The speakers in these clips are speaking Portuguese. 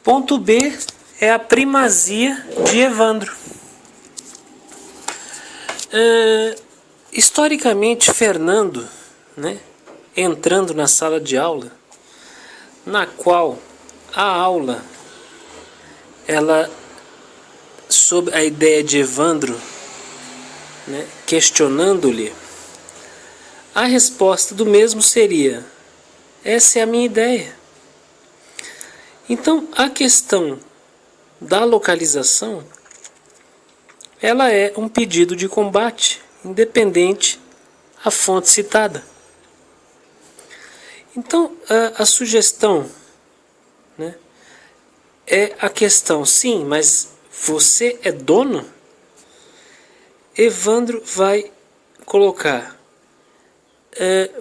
Ponto B é a primazia de Evandro. Historicamente, Fernando, né, entrando na sala de aula, na qual a aula, ela, sob a ideia de Evandro, né, questionando-lhe, a resposta do mesmo seria: essa é a minha ideia. Então, a questão da localização, ela é um pedido de combate, independente a fonte citada. Então, a sugestão, né, é a questão, sim, mas você é dono? Evandro vai colocar,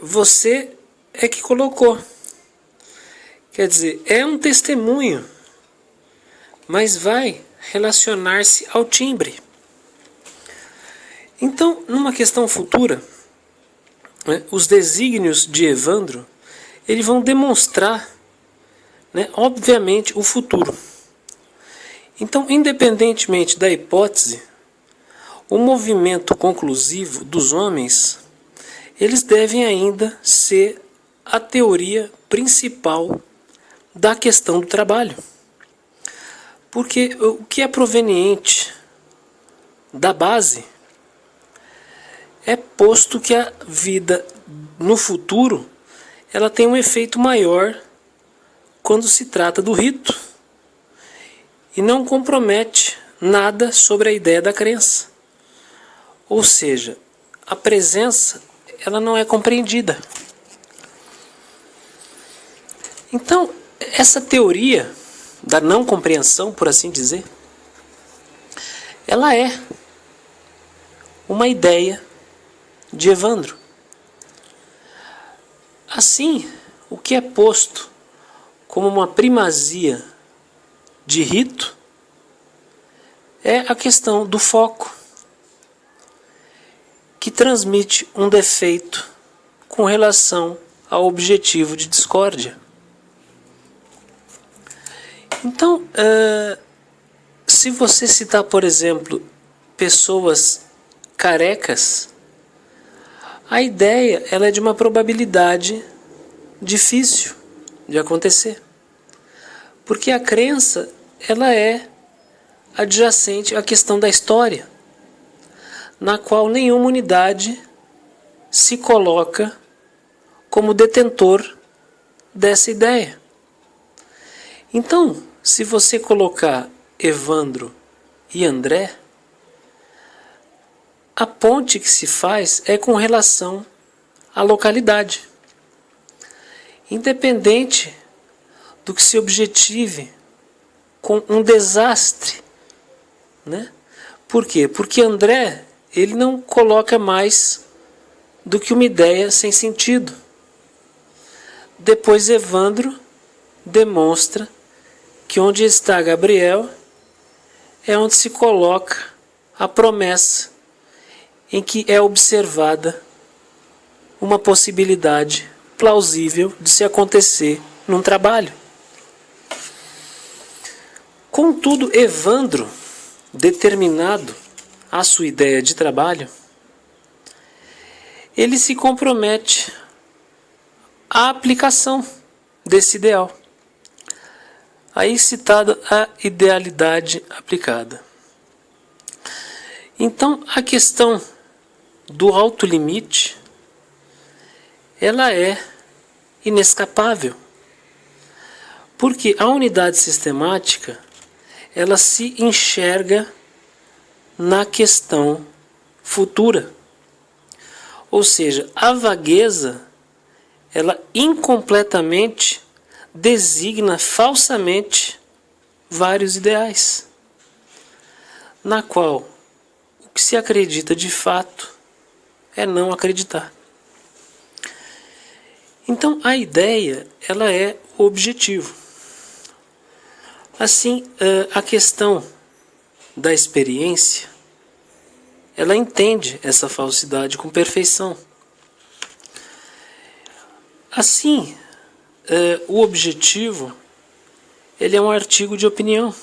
você é que colocou. Quer dizer, é um testemunho, mas vai relacionar-se ao timbre. Então, numa questão futura, né, os desígnios de Evandro, eles vão demonstrar, né, obviamente, o futuro. Então, independentemente da hipótese, o movimento conclusivo dos homens, eles devem ainda ser a teoria principal da questão do trabalho. Porque o que é proveniente da base é posto que a vida no futuro, ela tem um efeito maior quando se trata do rito e não compromete nada sobre a ideia da crença. Ou seja, a presença, ela não é compreendida. Então, essa teoria da não compreensão, por assim dizer, ela é uma ideia de Evandro. Assim, o que é posto como uma primazia de rito é a questão do foco, que transmite um defeito com relação ao objetivo de discórdia. Então, se você citar, por exemplo, pessoas carecas, a ideia, ela é de uma probabilidade difícil de acontecer. Porque a crença, ela é adjacente à questão da história, na qual nenhuma unidade se coloca como detentor dessa ideia. Então, se você colocar Evandro e André, a ponte que se faz é com relação à localidade. Independente do que se objetive com um desastre, né? Por quê? Porque André, ele não coloca mais do que uma ideia sem sentido. Depois Evandro demonstra que onde está Gabriel é onde se coloca a promessa em que é observada uma possibilidade plausível de se acontecer num trabalho. Contudo, Evandro, determinado à sua ideia de trabalho, ele se compromete à aplicação desse ideal. Aí citada a idealidade aplicada. Então, a questão do alto limite, ela é inescapável. Porque a unidade sistemática, ela se enxerga na questão futura. Ou seja, a vagueza, ela incompletamente designa falsamente vários ideais, na qual o que se acredita de fato é não acreditar. Então a ideia, ela é o objetivo. Assim, a questão da experiência, ela entende essa falsidade com perfeição. Assim, o objetivo, ele é um artigo de opinião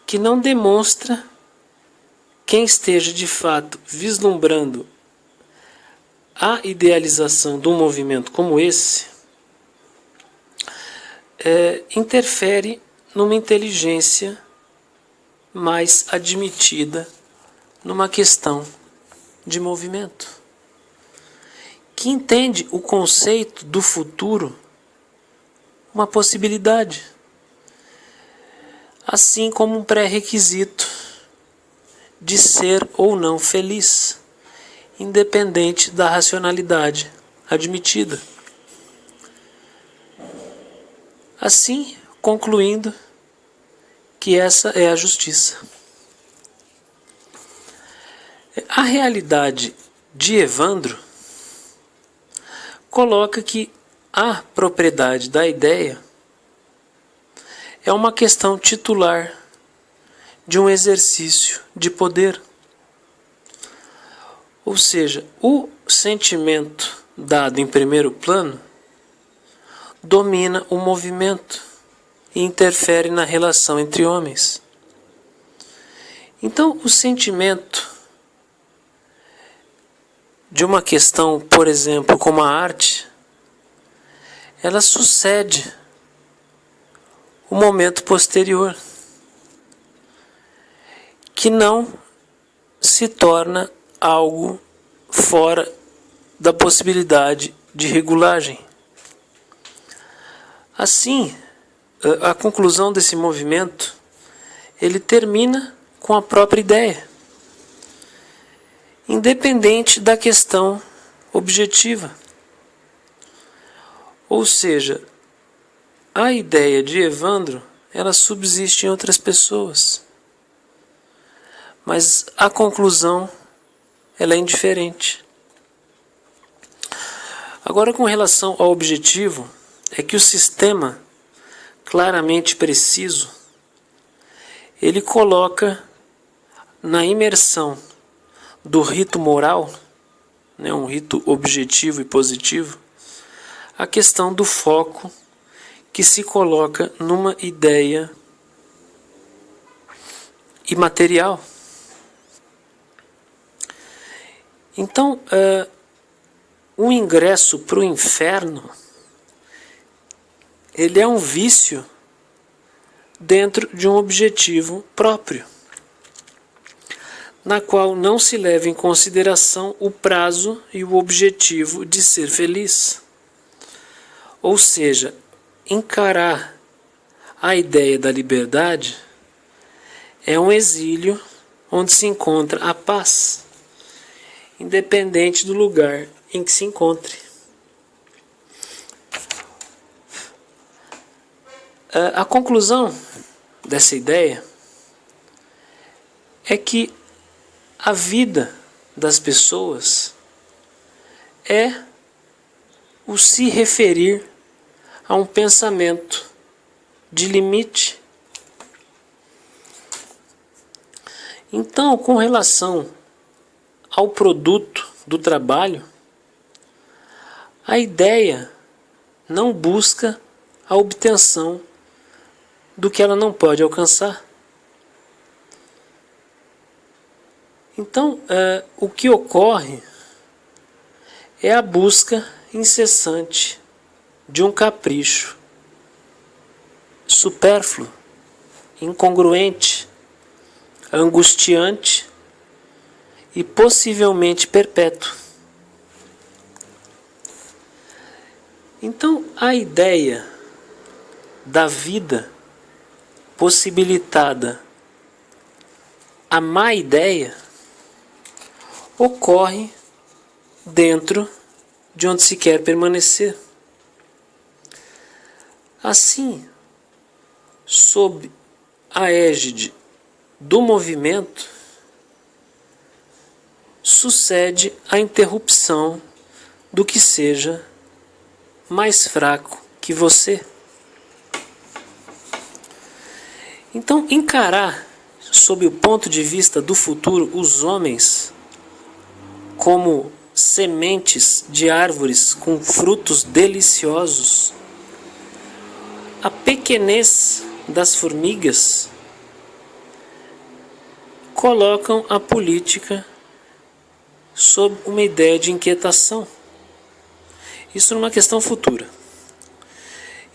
que não demonstra quem esteja de fato vislumbrando a idealização de um movimento como esse, interfere numa inteligência mais admitida numa questão de movimento, que entende o conceito do futuro uma possibilidade, assim como um pré-requisito de ser ou não feliz, independente da racionalidade admitida. Assim, concluindo que essa é a justiça. A realidade de Evandro coloca que a propriedade da ideia é uma questão titular de um exercício de poder. Ou seja, o sentimento dado em primeiro plano domina o movimento e interfere na relação entre homens. Então, o sentimento de uma questão, por exemplo, como a arte, ela sucede o momento posterior, que não se torna algo fora da possibilidade de regulagem. Assim, a conclusão desse movimento, ele termina com a própria ideia, independente da questão objetiva. Ou seja, a ideia de Evandro, ela subsiste em outras pessoas, mas a conclusão, ela é indiferente. Agora, com relação ao objetivo, é que o sistema claramente preciso, ele coloca na imersão do rito moral, um rito objetivo e positivo, a questão do foco que se coloca numa ideia imaterial. Então, o ingresso para o inferno, ele é um vício dentro de um objetivo próprio, na qual não se leva em consideração o prazo e o objetivo de ser feliz. Ou seja, encarar a ideia da liberdade é um exílio onde se encontra a paz, independente do lugar em que se encontre. A conclusão dessa ideia é que a vida das pessoas é o se referir a um pensamento de limite. Então, com relação ao produto do trabalho, a ideia não busca a obtenção do que ela não pode alcançar. Então, o que ocorre é a busca incessante de um capricho supérfluo, incongruente, angustiante e possivelmente perpétuo. Então, a ideia da vida possibilitada a má ideia ocorre dentro de onde se quer permanecer. Assim, sob a égide do movimento, sucede a interrupção do que seja mais fraco que você. Então, encarar, sob o ponto de vista do futuro, os homens como sementes de árvores com frutos deliciosos, A pequenez das formigas colocam a política sob uma ideia de inquietação. Isso numa questão futura.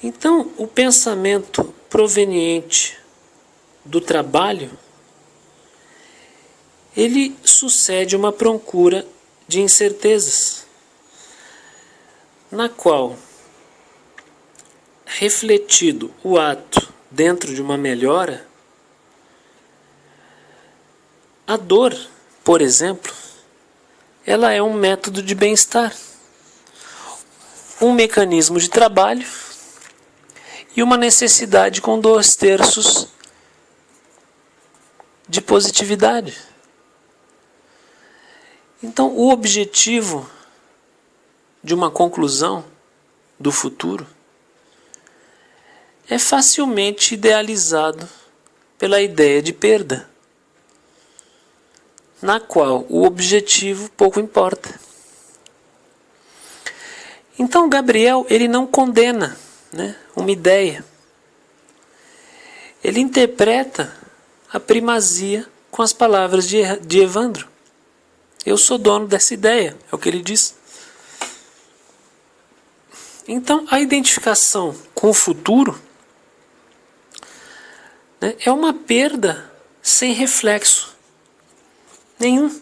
Então, o pensamento proveniente do trabalho, ele sucede uma procura de incertezas, na qual, refletido o ato dentro de uma melhora, a dor, por exemplo, ela é um método de bem-estar, um mecanismo de trabalho e uma necessidade com 2/3 de positividade. Então, o objetivo de uma conclusão do futuro é facilmente idealizado pela ideia de perda, na qual o objetivo pouco importa. Então, Gabriel, ele não condena, uma ideia. Ele interpreta a primazia com as palavras de Evandro. Eu sou dono dessa ideia, é o que ele diz. Então, a identificação com o futuro é uma perda sem reflexo nenhum.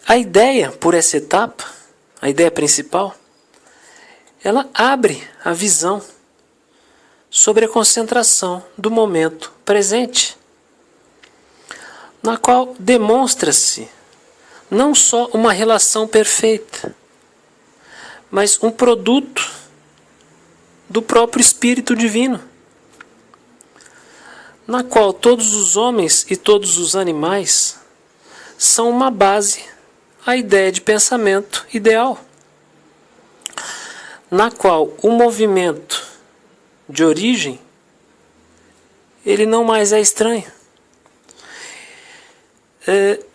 A ideia, por essa etapa, a ideia principal, ela abre a visão sobre a concentração do momento presente, na qual demonstra-se não só uma relação perfeita, mas um produto do próprio Espírito Divino, na qual todos os homens e todos os animais são uma base à ideia de pensamento ideal, na qual o movimento de origem ele não mais é estranho.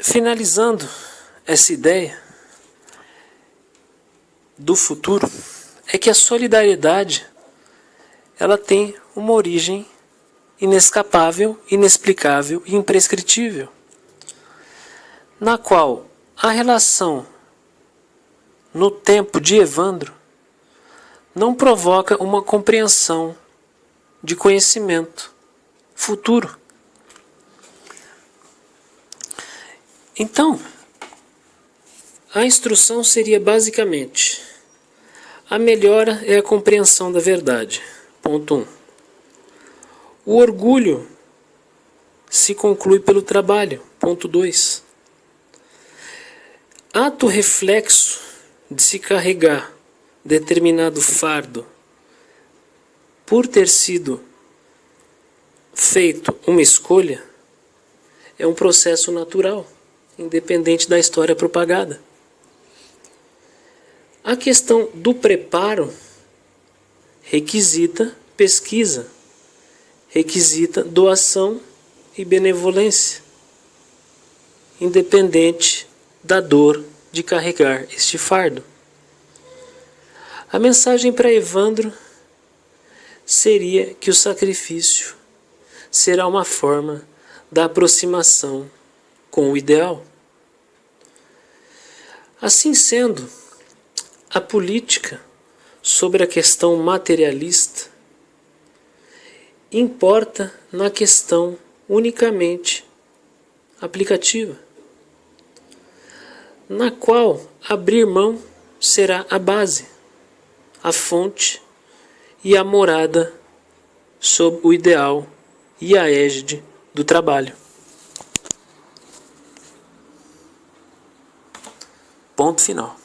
Finalizando essa ideia do futuro, é que a solidariedade ela tem uma origem inescapável, inexplicável e imprescritível, na qual a relação no tempo de Evandro não provoca uma compreensão de conhecimento futuro. Então, a instrução seria basicamente: a melhora é a compreensão da verdade. Ponto 1. O orgulho se conclui pelo trabalho. Ponto 2. Ato reflexo de se carregar determinado fardo por ter sido feito uma escolha é um processo natural, independente da história propagada. A questão do preparo requisita pesquisa, requisita doação e benevolência, independente da dor de carregar este fardo. A mensagem para Evandro seria que o sacrifício será uma forma da aproximação com o ideal. Assim sendo, a política sobre a questão materialista importa na questão unicamente aplicativa, na qual abrir mão será a base, a fonte e a morada sob o ideal e a égide do trabalho. Ponto final.